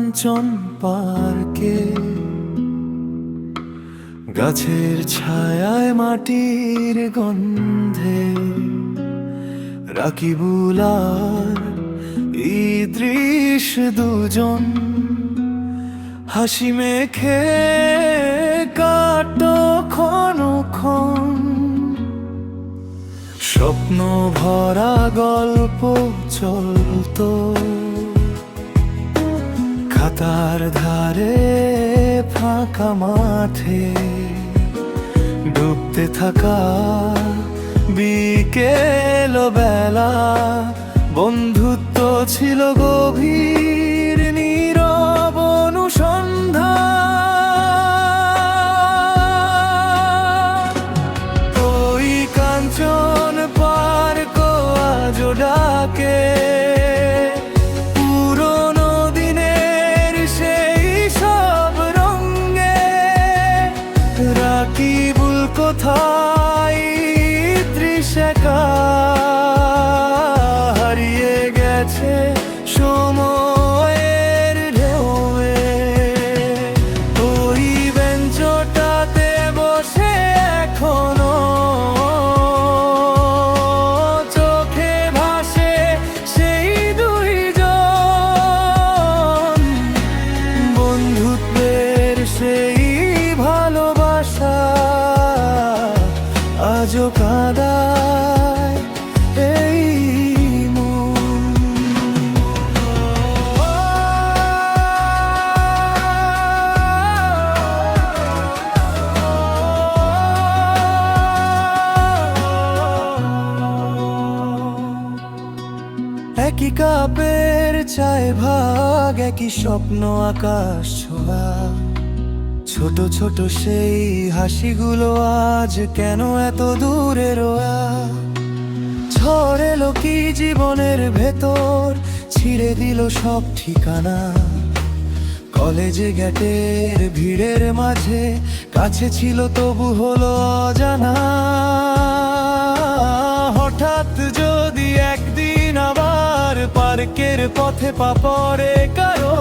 কাঞ্চন পার্কে, গাছের ছায়ায় মাটির গন্ধে রাকিবুল আর ইদ্রিস দুজন হাসি মেখে কাটো ক্ষণক্ষণ। স্বপ্ন ভরা গল্প চলতো খাতার ধারে ফাঁকা মাঠে, ডুবতে থাকা বিকেল বেলা বন্ধুত্ব ছিল গভীর নীরব অনুসন্ধান। ওই কাঞ্চন পার্ক আজ ডাকে পুরনো দিনের সেই সব রঙে। রাকিবুল কোথায় দৃশ্যকা হারিয়ে গেছে সময়ের ঢেউয়ে। ওই বেঞ্চটাতে বসে এখনো চোখে ভাসে সেই দুইজন, বন্ধুত্বের সেই ভালোবাসা আজও কাঁদায় এই মন। একই কাপের চায় ভাগ, একই স্বপ্ন আকাশ ছোঁয়া। ছোট ছোট সেই হাসিগুলো আজ কেন এত দূরে রোয়া। ঝড় এলো কি জীবনের ভেতর, ছিঁড়ে দিল সব ঠিকানা। কলেজে গেটের ভিড়ের মাঝে কাছে ছিল তবু হলো অজানা। হঠাৎ যদি একদিন আবার পার্কের পথে পা পড়ে কারো,